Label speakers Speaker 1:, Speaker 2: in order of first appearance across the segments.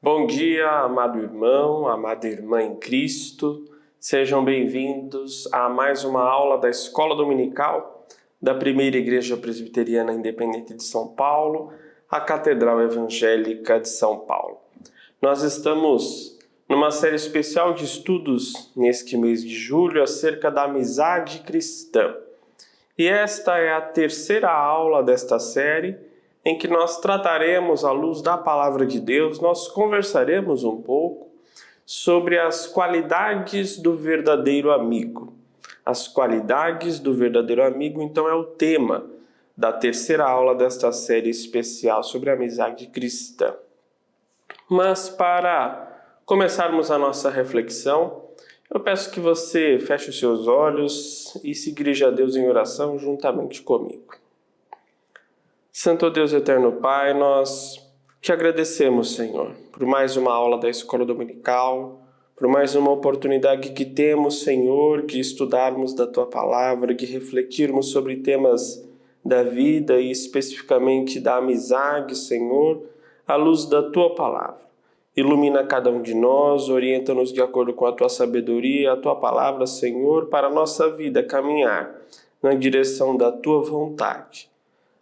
Speaker 1: Bom dia, amado irmão, amada irmã em Cristo. Sejam bem-vindos a mais uma aula da Escola Dominical da Primeira Igreja Presbiteriana Independente de São Paulo, a Catedral Evangélica de São Paulo. Nós estamos numa série especial de estudos neste mês de julho acerca da amizade cristã. E esta é a terceira aula desta série, em que nós trataremos, à luz da Palavra de Deus, nós conversaremos um pouco sobre as qualidades do verdadeiro amigo. As qualidades do verdadeiro amigo, então, é o tema da terceira aula desta série especial sobre a amizade cristã. Mas para começarmos a nossa reflexão, eu peço que você feche os seus olhos e se dirija a Deus em oração juntamente comigo. Santo Deus eterno Pai, nós te agradecemos, Senhor, por mais uma aula da Escola Dominical, por mais uma oportunidade que temos, Senhor, de estudarmos da Tua Palavra, de refletirmos sobre temas da vida e especificamente da amizade, Senhor, à luz da Tua Palavra. Ilumina cada um de nós, orienta-nos de acordo com a Tua sabedoria e a Tua Palavra, Senhor, para a nossa vida caminhar na direção da Tua vontade.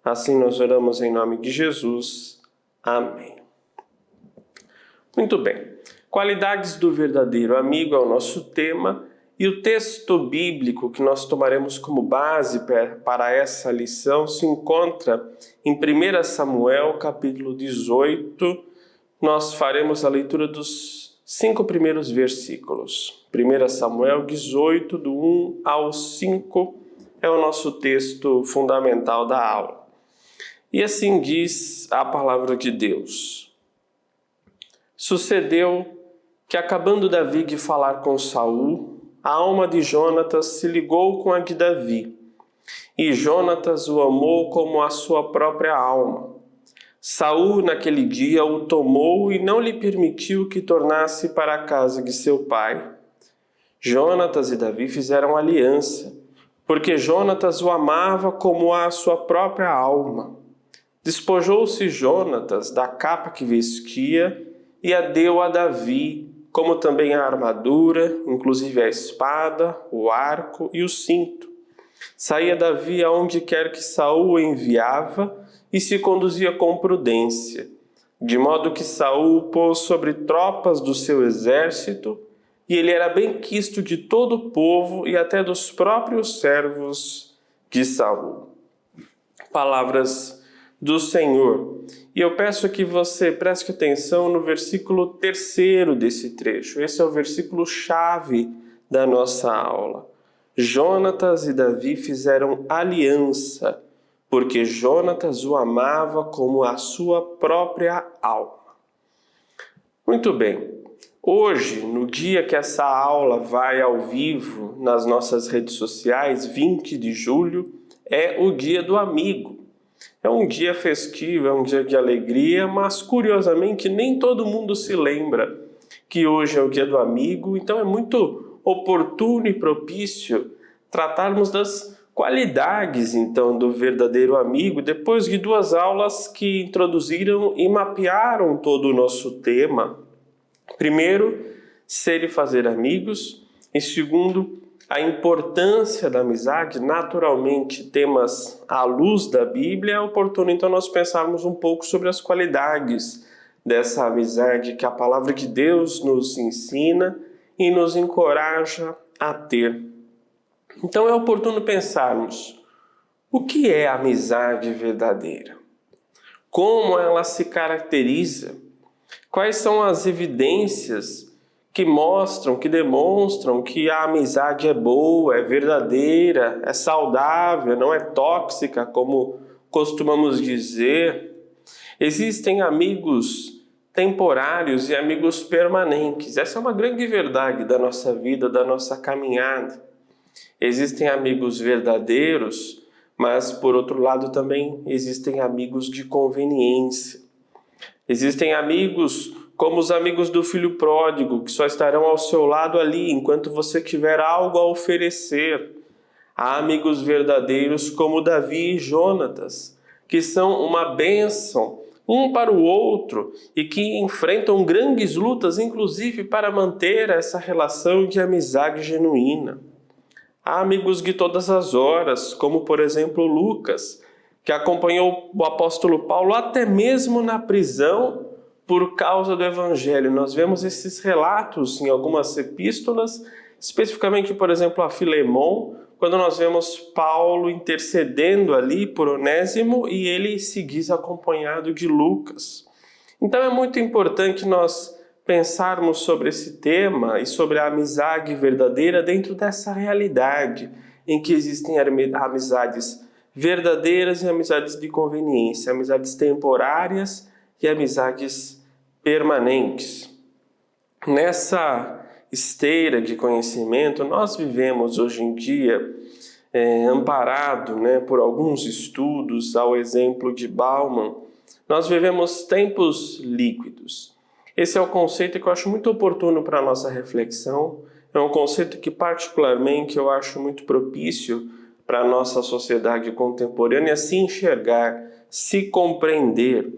Speaker 1: Assim nós oramos em nome de Jesus. Amém. Muito bem. Qualidades do verdadeiro amigo é o nosso tema e o texto bíblico que nós tomaremos como base para essa lição se encontra em 1 Samuel, capítulo 18. Nós faremos a leitura dos 5 primeiros versículos. 1 Samuel 18, do 1 ao 5, é o nosso texto fundamental da aula. E assim diz a palavra de Deus. Sucedeu que, acabando Davi de falar com Saul, a alma de Jonatas se ligou com a de Davi, e Jonatas o amou como a sua própria alma. Saul, naquele dia, o tomou e não lhe permitiu que tornasse para a casa de seu pai. Jonatas e Davi fizeram aliança, porque Jonatas o amava como a sua própria alma. Despojou-se Jonatas da capa que vestia e a deu a Davi, como também a armadura, inclusive a espada, o arco e o cinto. Saía Davi aonde quer que Saul o enviava e se conduzia com prudência, de modo que Saul o pôs sobre tropas do seu exército, e ele era bem quisto de todo o povo e até dos próprios servos de Saul. Palavras do Senhor. E eu peço que você preste atenção no versículo 3º desse trecho. Esse é o versículo-chave da nossa aula. Jonatas e Davi fizeram aliança, porque Jonatas o amava como a sua própria alma. Muito bem. Hoje, no dia que essa aula vai ao vivo nas nossas redes sociais, 20 de julho, é o Dia do Amigo. É um dia festivo, é um dia de alegria, mas curiosamente nem todo mundo se lembra que hoje é o Dia do Amigo, então é muito oportuno e propício tratarmos das qualidades então do verdadeiro amigo, depois de 2 aulas que introduziram e mapearam todo o nosso tema. Primeiro, ser e fazer amigos, e segundo, a importância da amizade, naturalmente temas à luz da Bíblia, é oportuno então nós pensarmos um pouco sobre as qualidades dessa amizade que a palavra de Deus nos ensina e nos encoraja a ter. Então é oportuno pensarmos o que é a amizade verdadeira? Como ela se caracteriza? Quais são as evidências que mostram, que demonstram que a amizade é boa, é verdadeira, é saudável, não é tóxica, como costumamos dizer? Existem amigos temporários e amigos permanentes. Essa é uma grande verdade da nossa vida, da nossa caminhada. Existem amigos verdadeiros, mas, por outro lado, também existem amigos de conveniência. Existem amigos como os amigos do filho pródigo, que só estarão ao seu lado ali enquanto você tiver algo a oferecer. Há amigos verdadeiros como Davi e Jonatas, que são uma bênção um para o outro e que enfrentam grandes lutas, inclusive para manter essa relação de amizade genuína. Há amigos de todas as horas, como por exemplo Lucas, que acompanhou o apóstolo Paulo até mesmo na prisão por causa do Evangelho. Nós vemos esses relatos em algumas epístolas, especificamente, por exemplo, a Filemon, quando nós vemos Paulo intercedendo ali por Onésimo e ele se diz acompanhado de Lucas. Então é muito importante nós pensarmos sobre esse tema e sobre a amizade verdadeira dentro dessa realidade em que existem amizades verdadeiras e amizades de conveniência, amizades temporárias e amizades permanentes. Nessa esteira de conhecimento, nós vivemos hoje em dia amparado por alguns estudos, ao exemplo de Bauman, nós vivemos tempos líquidos. Esse é o conceito que eu acho muito oportuno para a nossa reflexão, é um conceito que particularmente eu acho muito propício para a nossa sociedade contemporânea se enxergar, se compreender.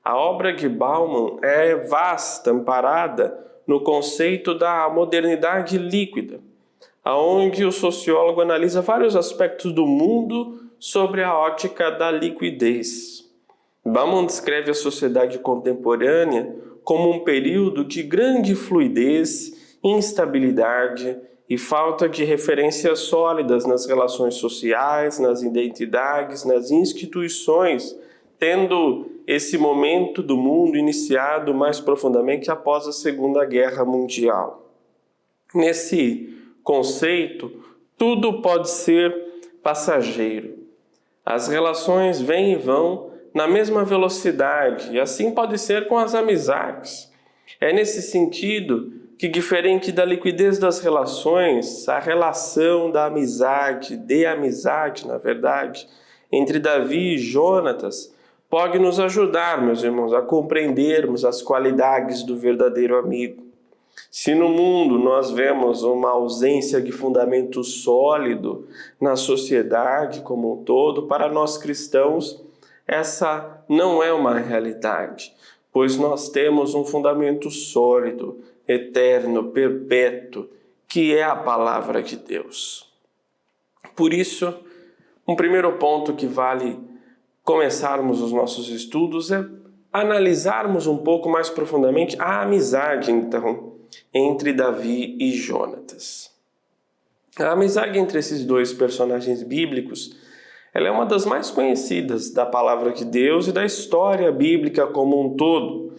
Speaker 1: A obra de Bauman é vasta, amparada no conceito da modernidade líquida, onde o sociólogo analisa vários aspectos do mundo sobre a ótica da liquidez. Bauman descreve a sociedade contemporânea como um período de grande fluidez, instabilidade e falta de referências sólidas nas relações sociais, nas identidades, nas instituições, tendo esse momento do mundo iniciado mais profundamente após a Segunda Guerra Mundial. Nesse conceito, tudo pode ser passageiro. As relações vêm e vão na mesma velocidade, e assim pode ser com as amizades. É nesse sentido que, diferente da liquidez das relações, a relação da amizade, na verdade, entre Davi e Jonatas, pode nos ajudar, meus irmãos, a compreendermos as qualidades do verdadeiro amigo. Se no mundo nós vemos uma ausência de fundamento sólido na sociedade como um todo, para nós cristãos, essa não é uma realidade, pois nós temos um fundamento sólido, eterno, perpétuo, que é a palavra de Deus. Por isso, um primeiro ponto que vale começarmos os nossos estudos é analisarmos um pouco mais profundamente a amizade, então, entre Davi e Jonatas. A amizade entre esses dois personagens bíblicos, ela é uma das mais conhecidas da palavra de Deus e da história bíblica como um todo.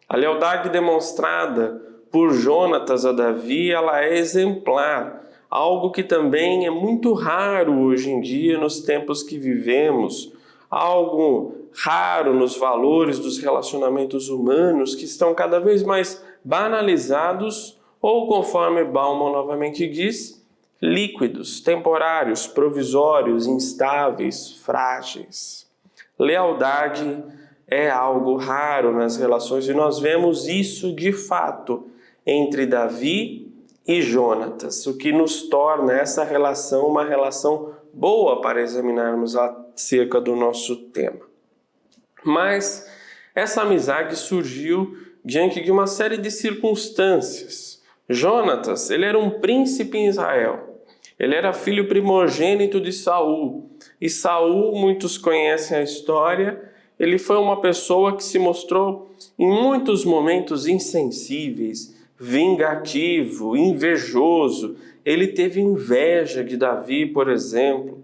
Speaker 1: A lealdade demonstrada por Jonatas a Davi, ela é exemplar, algo que também é muito raro hoje em dia nos tempos que vivemos, algo raro nos valores dos relacionamentos humanos que estão cada vez mais banalizados ou, conforme Bauman novamente diz, líquidos, temporários, provisórios, instáveis, frágeis. Lealdade é algo raro nas relações e nós vemos isso de fato entre Davi e Jonatas, o que nos torna essa relação uma relação boa para examinarmos acerca do nosso tema. Mas essa amizade surgiu diante de uma série de circunstâncias. Jonatas, ele era um príncipe em Israel. Ele era filho primogênito de Saul. E Saul, muitos conhecem a história, ele foi uma pessoa que se mostrou em muitos momentos insensíveis, vingativo, invejoso. Ele teve inveja de Davi, por exemplo.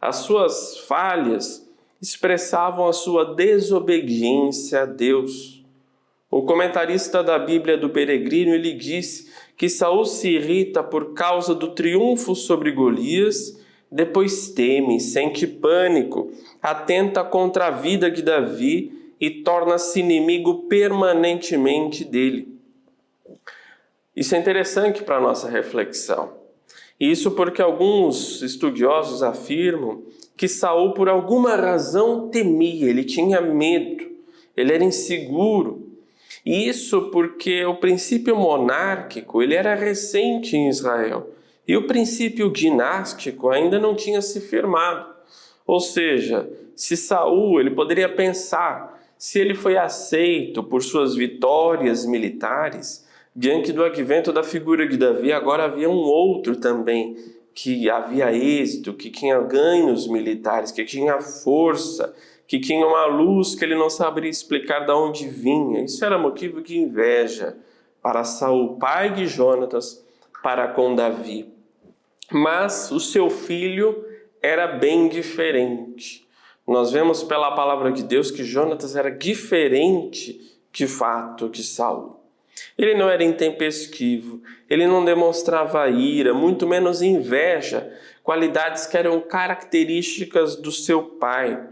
Speaker 1: As suas falhas expressavam a sua desobediência a Deus. O comentarista da Bíblia do Peregrino, ele disse que Saul se irrita por causa do triunfo sobre Golias, depois teme, sente pânico, atenta contra a vida de Davi e torna-se inimigo permanentemente dele. Isso é interessante para a nossa reflexão. Isso porque alguns estudiosos afirmam que Saul, por alguma razão, temia, ele tinha medo, ele era inseguro. Isso porque o princípio monárquico ele era recente em Israel e o princípio dinástico ainda não tinha se firmado. Ou seja, se Saul ele poderia pensar se ele foi aceito por suas vitórias militares, diante do advento da figura de Davi, agora havia um outro também que havia êxito, que tinha ganhos militares, que tinha força, que tinha uma luz que ele não saberia explicar de onde vinha. Isso era motivo de inveja para Saul, pai de Jonatas, para com Davi. Mas o seu filho era bem diferente. Nós vemos pela palavra de Deus que Jonatas era diferente de fato de Saul. Ele não era intempestivo, ele não demonstrava ira, muito menos inveja, qualidades que eram características do seu pai.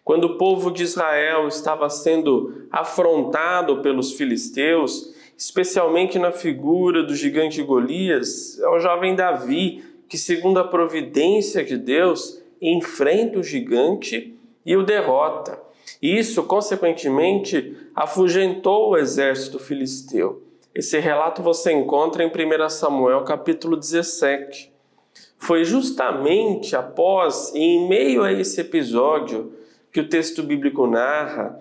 Speaker 1: Quando o povo de Israel estava sendo afrontado pelos filisteus, especialmente na figura do gigante Golias, é o jovem Davi que, segundo a providência de Deus, enfrenta o gigante e o derrota. Isso, consequentemente, afugentou o exército filisteu. Esse relato você encontra em 1 Samuel, capítulo 17. Foi justamente após, e em meio a esse episódio que o texto bíblico narra,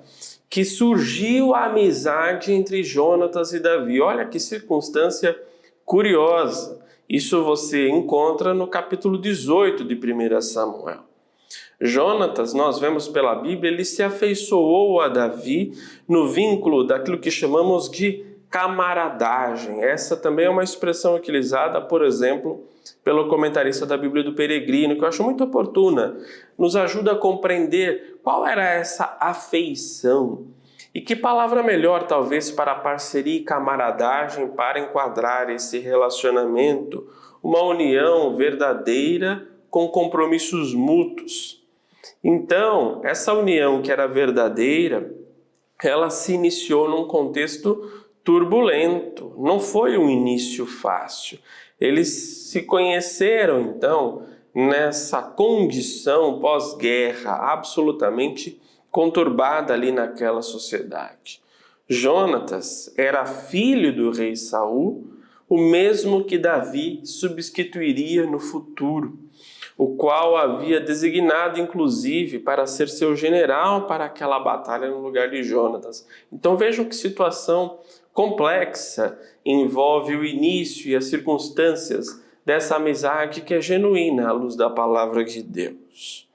Speaker 1: que surgiu a amizade entre Jonatas e Davi. Olha que circunstância curiosa. Isso você encontra no capítulo 18 de 1 Samuel. Jonatas, nós vemos pela Bíblia, ele se afeiçoou a Davi no vínculo daquilo que chamamos de camaradagem. Essa também é uma expressão utilizada, por exemplo, pelo comentarista da Bíblia do Peregrino, que eu acho muito oportuna. Nos ajuda a compreender qual era essa afeição. E que palavra melhor, talvez, para parceria e camaradagem para enquadrar esse relacionamento, uma união verdadeira com compromissos mútuos. Então, essa união que era verdadeira, ela se iniciou num contexto turbulento, não foi um início fácil. Eles se conheceram, então, nessa condição pós-guerra absolutamente conturbada ali naquela sociedade. Jonatas era filho do rei Saul, o mesmo que Davi substituiria no futuro, o qual havia designado, inclusive, para ser seu general para aquela batalha no lugar de Jonatas. Então vejam que situação complexa envolve o início e as circunstâncias dessa amizade que é genuína à luz da palavra de Deus.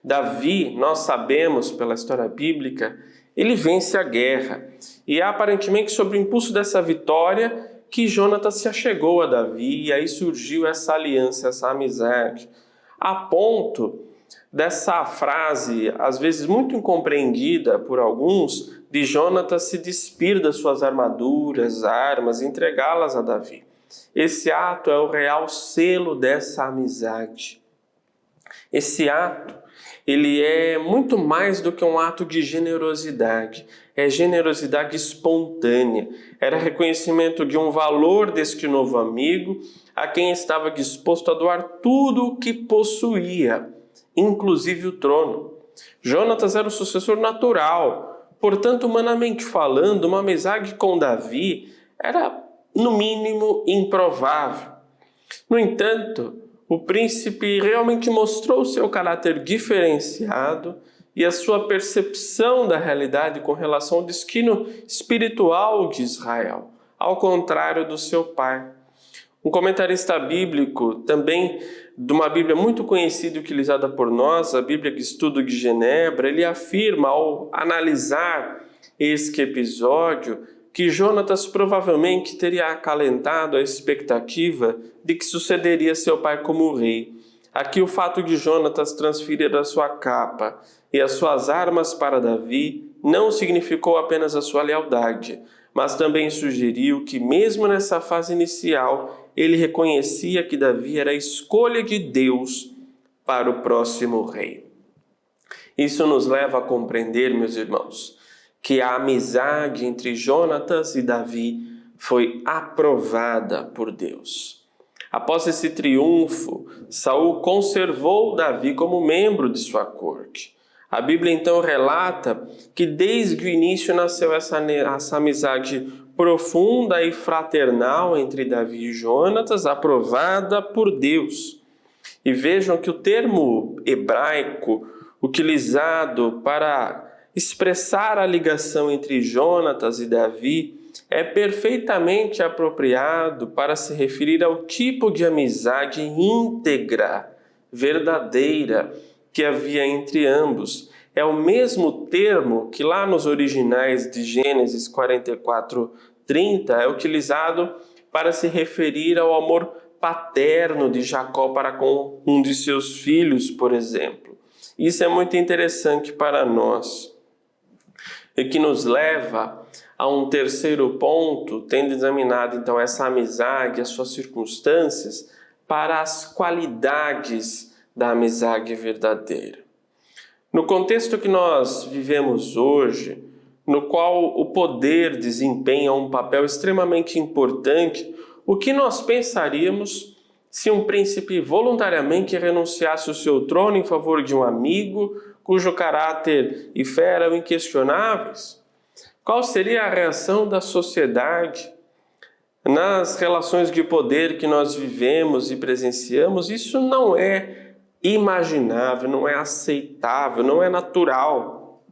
Speaker 1: Davi, nós sabemos pela história bíblica, ele vence a guerra. E é aparentemente sob o impulso dessa vitória que Jonatas se achegou a Davi e aí surgiu essa aliança, essa amizade. A ponto dessa frase, às vezes muito incompreendida por alguns, de Jonatas se despir das suas armaduras, armas, entregá-las a Davi. Esse ato é o real selo dessa amizade. Esse ato, ele é muito mais do que um ato de generosidade. É generosidade espontânea. Era reconhecimento de um valor deste novo amigo a quem estava disposto a doar tudo o que possuía, inclusive o trono. Jonatas era o sucessor natural. Portanto, humanamente falando, uma amizade com Davi era, no mínimo, improvável. No entanto, o príncipe realmente mostrou seu caráter diferenciado e a sua percepção da realidade com relação ao destino espiritual de Israel, ao contrário do seu pai. Um comentarista bíblico, também de uma Bíblia muito conhecida e utilizada por nós, a Bíblia de Estudo de Genebra, ele afirma, ao analisar este episódio, que Jonatas provavelmente teria acalentado a expectativa de que sucederia seu pai como rei. Aqui o fato de Jonatas transferir a sua capa e as suas armas para Davi não significou apenas a sua lealdade, mas também sugeriu que mesmo nessa fase inicial, ele reconhecia que Davi era a escolha de Deus para o próximo rei. Isso nos leva a compreender, meus irmãos, que a amizade entre Jonatas e Davi foi aprovada por Deus. Após esse triunfo, Saul conservou Davi como membro de sua corte. A Bíblia então relata que desde o início nasceu essa amizade profunda e fraternal entre Davi e Jonatas, aprovada por Deus. E vejam que o termo hebraico utilizado para expressar a ligação entre Jonatas e Davi é perfeitamente apropriado para se referir ao tipo de amizade íntegra, verdadeira, que havia entre ambos. É o mesmo termo que lá nos originais de Gênesis 44:30 é utilizado para se referir ao amor paterno de Jacó para com um de seus filhos, por exemplo. Isso é muito interessante para nós e que nos leva a um terceiro ponto, tendo examinado então essa amizade, as suas circunstâncias, para as qualidades da amizade verdadeira. No contexto que nós vivemos hoje, no qual o poder desempenha um papel extremamente importante, o que nós pensaríamos se um príncipe voluntariamente renunciasse ao seu trono em favor de um amigo cujo caráter e fé eram inquestionáveis? Qual seria a reação da sociedade? Nas relações de poder que nós vivemos e presenciamos, isso não é imaginável, não é aceitável, não é natural.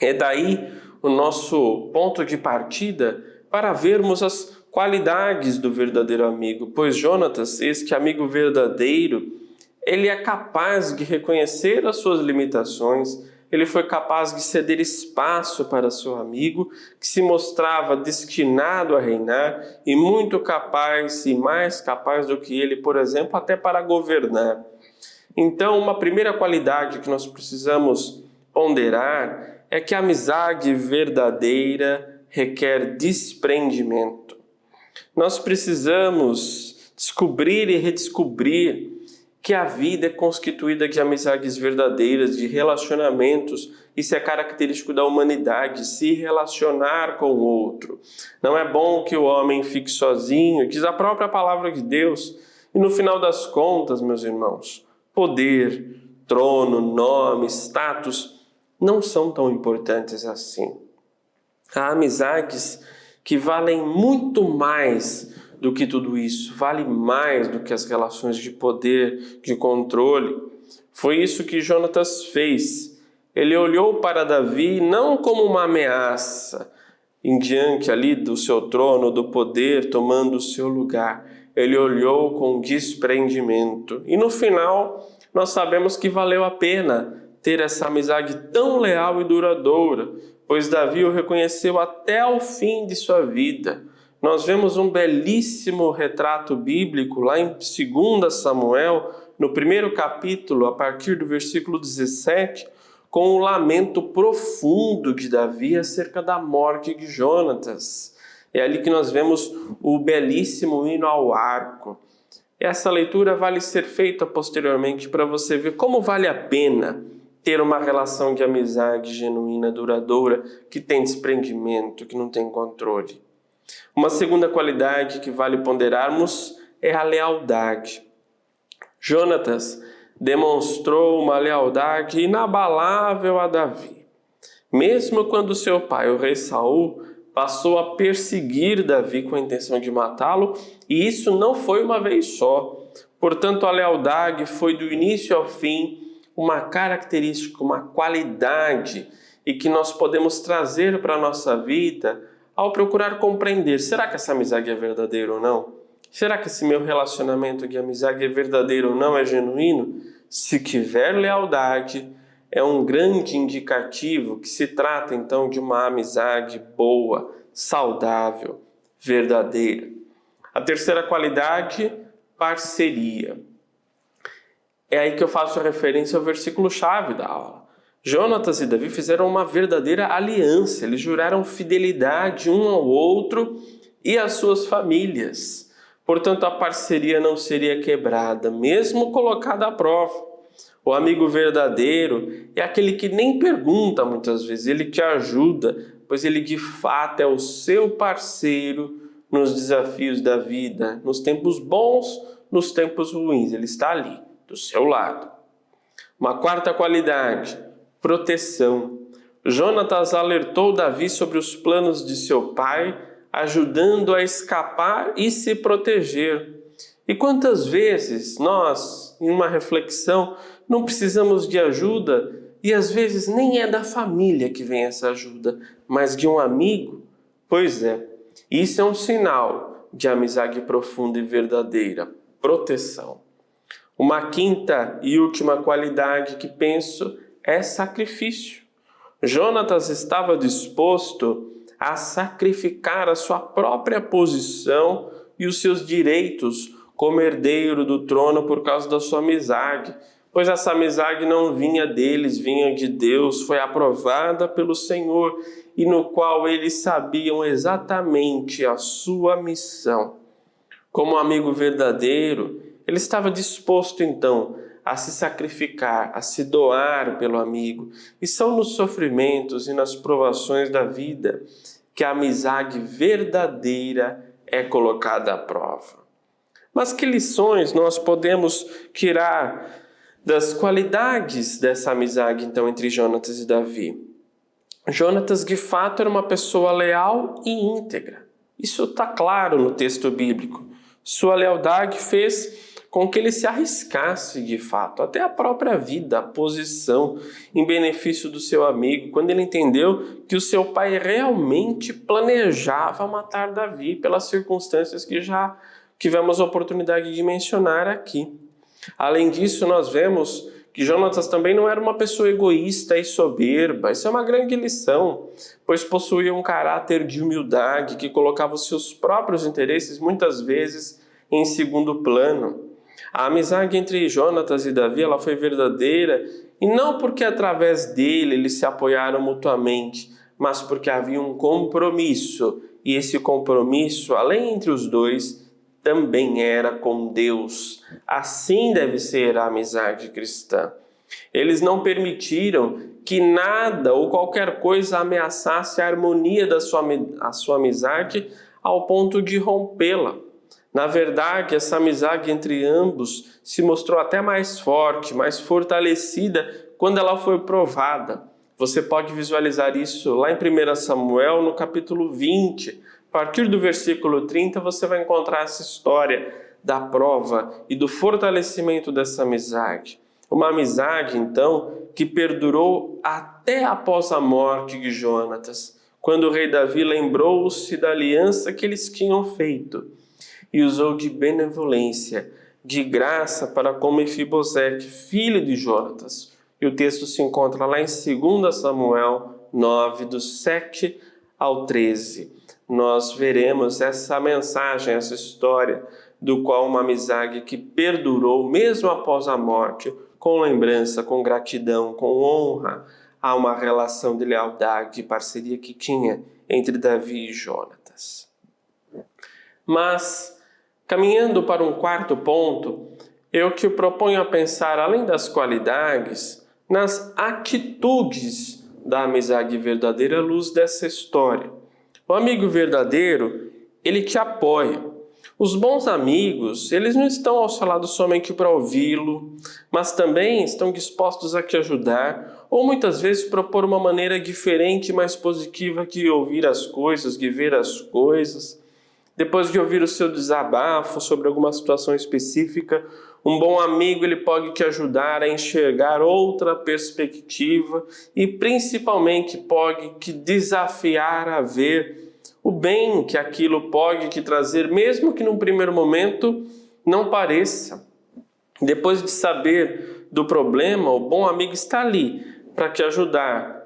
Speaker 1: É daí o nosso ponto de partida para vermos as qualidades do verdadeiro amigo, pois Jonatas, este amigo verdadeiro, ele é capaz de reconhecer as suas limitações, ele foi capaz de ceder espaço para seu amigo, que se mostrava destinado a reinar e muito capaz e mais capaz do que ele, por exemplo, até para governar. Então, uma primeira qualidade que nós precisamos ponderar é que a amizade verdadeira requer desprendimento. Nós precisamos descobrir e redescobrir que a vida é constituída de amizades verdadeiras, de relacionamentos. Isso é característico da humanidade, se relacionar com o outro. Não é bom que o homem fique sozinho, diz a própria palavra de Deus. E no final das contas, meus irmãos, poder, trono, nome, status não são tão importantes assim. Há amizades que valem muito mais do que tudo isso, vale mais do que as relações de poder, de controle. Foi isso que Jonatas fez. Ele olhou para Davi não como uma ameaça, em diante ali do seu trono, do poder, tomando o seu lugar. Ele olhou com desprendimento. E no final, nós sabemos que valeu a pena ter essa amizade tão leal e duradoura, pois Davi o reconheceu até o fim de sua vida. Nós vemos um belíssimo retrato bíblico lá em 2 Samuel, no primeiro capítulo, a partir do versículo 17, com o lamento profundo de Davi acerca da morte de Jonatas. É ali que nós vemos o belíssimo hino ao arco. Essa leitura vale ser feita posteriormente para você ver como vale a pena ter uma relação de amizade genuína, duradoura, que tem desprendimento, que não tem controle. Uma segunda qualidade que vale ponderarmos é a lealdade. Jonatas demonstrou uma lealdade inabalável a Davi. Mesmo quando seu pai, o rei Saul, passou a perseguir Davi com a intenção de matá-lo, e isso não foi uma vez só. Portanto, a lealdade foi do início ao fim uma característica, uma qualidade, e que nós podemos trazer para a nossa vida ao procurar compreender, será que essa amizade é verdadeira ou não? Será que esse meu relacionamento de amizade é verdadeiro ou não, é genuíno? Se tiver lealdade, é um grande indicativo que se trata então de uma amizade boa, saudável, verdadeira. A terceira qualidade, parceria. É aí que eu faço referência ao versículo-chave da aula. Jonatas e Davi fizeram uma verdadeira aliança, eles juraram fidelidade um ao outro e às suas famílias. Portanto, a parceria não seria quebrada, mesmo colocada à prova. O amigo verdadeiro é aquele que nem pergunta muitas vezes, ele te ajuda, pois ele de fato é o seu parceiro nos desafios da vida, nos tempos bons, nos tempos ruins, ele está ali, do seu lado. Uma quarta qualidade, proteção. Jonatas alertou Davi sobre os planos de seu pai, ajudando a escapar e se proteger. E quantas vezes nós, em uma reflexão, não precisamos de ajuda e às vezes nem é da família que vem essa ajuda, mas de um amigo? Pois é, isso é um sinal de amizade profunda e verdadeira, proteção. Uma quinta e última qualidade que penso é sacrifício. Jonatas estava disposto a sacrificar a sua própria posição e os seus direitos como herdeiro do trono por causa da sua amizade, pois essa amizade não vinha deles, vinha de Deus, foi aprovada pelo Senhor e no qual eles sabiam exatamente a sua missão. Como amigo verdadeiro, ele estava disposto então a se sacrificar, a se doar pelo amigo. E são nos sofrimentos e nas provações da vida que a amizade verdadeira é colocada à prova. Mas que lições nós podemos tirar das qualidades dessa amizade, então, entre Jonatas e Davi? Jonatas, de fato, era uma pessoa leal e íntegra. Isso está claro no texto bíblico. Sua lealdade fez com que ele se arriscasse, de fato, até a própria vida, a posição, em benefício do seu amigo, quando ele entendeu que o seu pai realmente planejava matar Davi pelas circunstâncias que já tivemos a oportunidade de mencionar aqui. Além disso, nós vemos que Jonatas também não era uma pessoa egoísta e soberba. Isso é uma grande lição, pois possuía um caráter de humildade que colocava os seus próprios interesses, muitas vezes, em segundo plano. A amizade entre Jonatas e Davi ela foi verdadeira, e não porque através dele eles se apoiaram mutuamente, mas porque havia um compromisso, e esse compromisso, além entre os dois, também era com Deus. Assim deve ser a amizade cristã. Eles não permitiram que nada ou qualquer coisa ameaçasse a harmonia da sua amizade ao ponto de rompê-la. Na verdade, essa amizade entre ambos se mostrou até mais forte, mais fortalecida quando ela foi provada. Você pode visualizar isso lá em 1 Samuel, no capítulo 20. A partir do versículo 30, você vai encontrar essa história da prova e do fortalecimento dessa amizade. Uma amizade, então, que perdurou até após a morte de Jonatas, quando o rei Davi lembrou-se da aliança que eles tinham feito e usou de benevolência, de graça para com Mefibosete, filho de Jonatas. E o texto se encontra lá em 2 Samuel 9, do 7 ao 13. Nós veremos essa mensagem, essa história, do qual uma amizade que perdurou mesmo após a morte, com lembrança, com gratidão, com honra, a uma relação de lealdade e parceria que tinha entre Davi e Jonatas. Mas, caminhando para um quarto ponto, eu te proponho a pensar, além das qualidades, nas atitudes da amizade verdadeira à luz dessa história. O amigo verdadeiro, ele te apoia. Os bons amigos, eles não estão ao seu lado somente para ouvi-lo, mas também estão dispostos a te ajudar, ou muitas vezes propor uma maneira diferente e mais positiva de ouvir as coisas, de ver as coisas. Depois de ouvir o seu desabafo sobre alguma situação específica, um bom amigo ele pode te ajudar a enxergar outra perspectiva e principalmente pode te desafiar a ver o bem que aquilo pode te trazer, mesmo que num primeiro momento não pareça. Depois de saber do problema, o bom amigo está ali para te ajudar.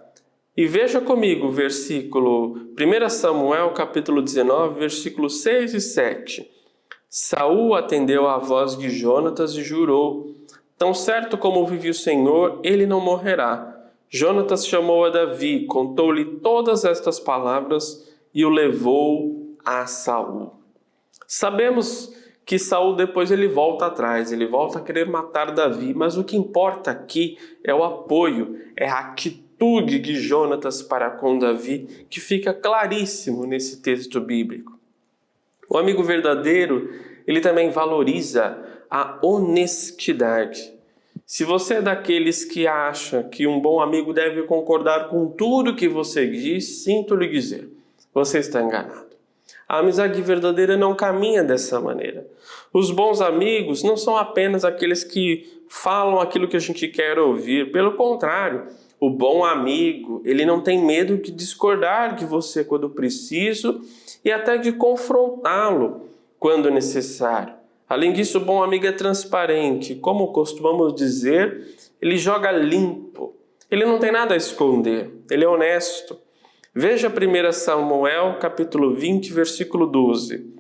Speaker 1: E veja comigo o versículo 1 Samuel, capítulo 19, versículos 6 e 7. Saul atendeu à voz de Jonatas e jurou: tão certo como vive o Senhor, ele não morrerá. Jonatas chamou a Davi, contou-lhe todas estas palavras e o levou a Saul. Sabemos que Saul depois ele volta atrás, ele volta a querer matar Davi, mas o que importa aqui é o apoio, é a atitude de Jonatas para com Davi, que fica claríssimo nesse texto bíblico. O amigo verdadeiro, ele também valoriza a honestidade. Se você é daqueles que acha que um bom amigo deve concordar com tudo que você diz, sinto lhe dizer, você está enganado. A amizade verdadeira não caminha dessa maneira. Os bons amigos não são apenas aqueles que falam aquilo que a gente quer ouvir. Pelo contrário, o bom amigo, ele não tem medo de discordar de você quando preciso e até de confrontá-lo quando necessário. Além disso, o bom amigo é transparente. Como costumamos dizer, ele joga limpo. Ele não tem nada a esconder. Ele é honesto. Veja 1 Samuel, capítulo 20, versículo 12.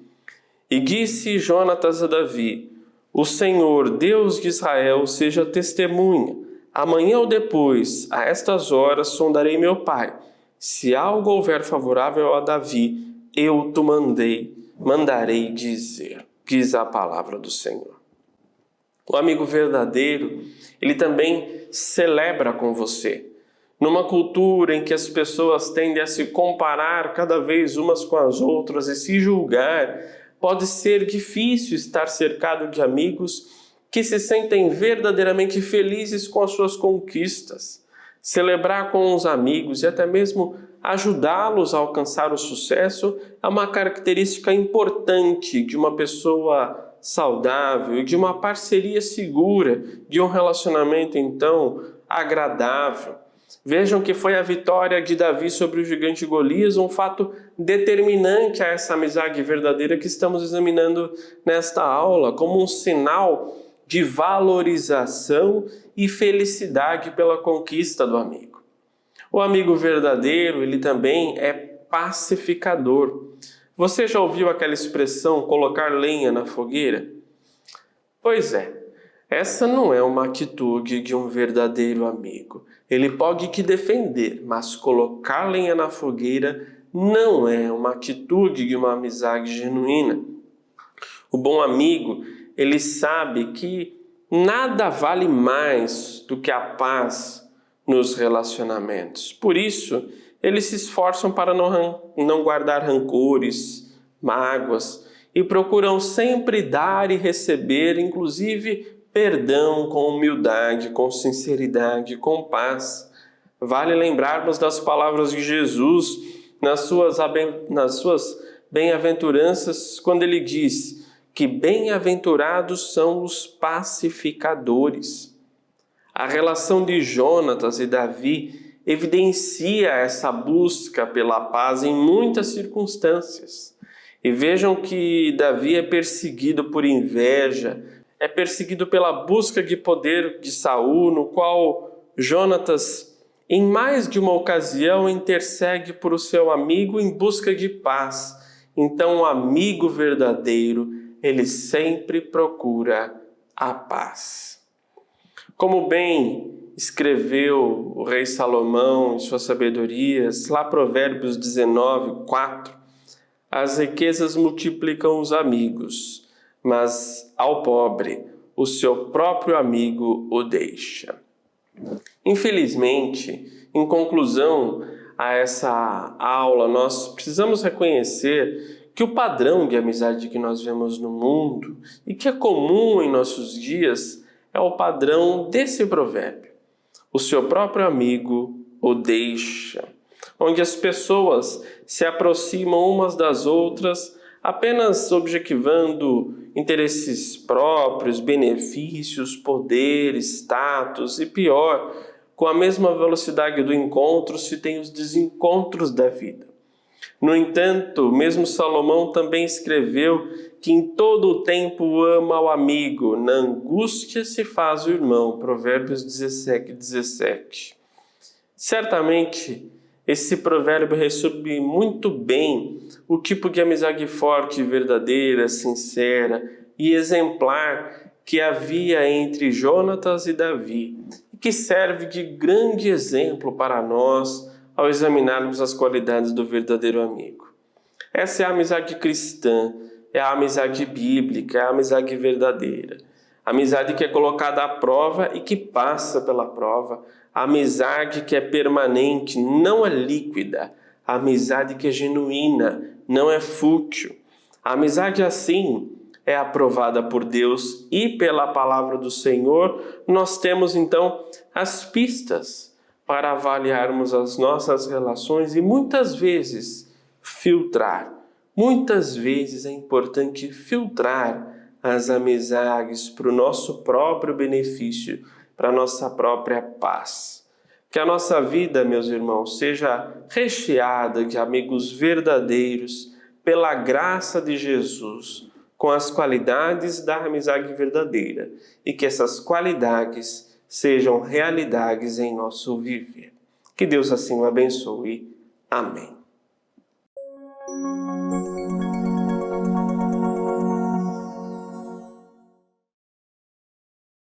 Speaker 1: E disse Jonatas a Davi: o Senhor, Deus de Israel, seja testemunha. Amanhã ou depois, a estas horas, sondarei meu pai. Se algo houver favorável a Davi, eu te mandarei dizer, diz a palavra do Senhor. O amigo verdadeiro, ele também celebra com você. Numa cultura em que as pessoas tendem a se comparar cada vez umas com as outras e se julgar, pode ser difícil estar cercado de amigos que se sentem verdadeiramente felizes com as suas conquistas. Celebrar com os amigos e até mesmo ajudá-los a alcançar o sucesso é uma característica importante de uma pessoa saudável e de uma parceria segura, de um relacionamento, então, agradável. Vejam que foi a vitória de Davi sobre o gigante Golias um fato determinante a essa amizade verdadeira que estamos examinando nesta aula, como um sinal de valorização e felicidade pela conquista do amigo. O amigo verdadeiro, ele também é pacificador. Você já ouviu aquela expressão colocar lenha na fogueira? Pois é, essa não é uma atitude de um verdadeiro amigo. Ele pode te defender, mas colocar lenha na fogueira não é uma atitude de uma amizade genuína. O bom amigo, ele sabe que nada vale mais do que a paz nos relacionamentos. Por isso, eles se esforçam para não guardar rancores, mágoas, e procuram sempre dar e receber, inclusive perdão com humildade, com sinceridade, com paz. Vale lembrarmos das palavras de Jesus nas suas bem-aventuranças, quando ele diz que bem-aventurados são os pacificadores. A relação de Jonatas e Davi evidencia essa busca pela paz em muitas circunstâncias. E vejam que Davi é perseguido por inveja, é perseguido pela busca de poder de Saul, no qual Jonatas, em mais de uma ocasião, intercede por o seu amigo em busca de paz. Então, o amigo verdadeiro, ele sempre procura a paz. Como bem escreveu o rei Salomão em suas sabedorias, lá Provérbios 19, 4, as riquezas multiplicam os amigos, mas ao pobre o seu próprio amigo o deixa. Infelizmente, em conclusão a essa aula, nós precisamos reconhecer que o padrão de amizade que nós vemos no mundo e que é comum em nossos dias é o padrão desse provérbio. O seu próprio amigo o deixa, onde as pessoas se aproximam umas das outras apenas objetivando interesses próprios, benefícios, poder, status e pior, com a mesma velocidade do encontro se tem os desencontros da vida. No entanto, mesmo Salomão também escreveu que em todo o tempo ama o amigo, na angústia se faz o irmão, Provérbios 17, 17. Certamente, esse provérbio resume muito bem o tipo de amizade forte, verdadeira, sincera e exemplar que havia entre Jonatas e Davi, e que serve de grande exemplo para nós ao examinarmos as qualidades do verdadeiro amigo. Essa é a amizade cristã, é a amizade bíblica, é a amizade verdadeira. A amizade que é colocada à prova e que passa pela prova. A amizade que é permanente, não é líquida. A amizade que é genuína, não é fútil. A amizade assim é aprovada por Deus e pela palavra do Senhor, nós temos então as pistas para avaliarmos as nossas relações e muitas vezes filtrar. Muitas vezes é importante filtrar as amizades para o nosso próprio benefício, para a nossa própria paz. Que a nossa vida, meus irmãos, seja recheada de amigos verdadeiros pela graça de Jesus, com as qualidades da amizade verdadeira, e que essas qualidades sejam realidades em nosso viver. Que Deus assim o abençoe. Amém.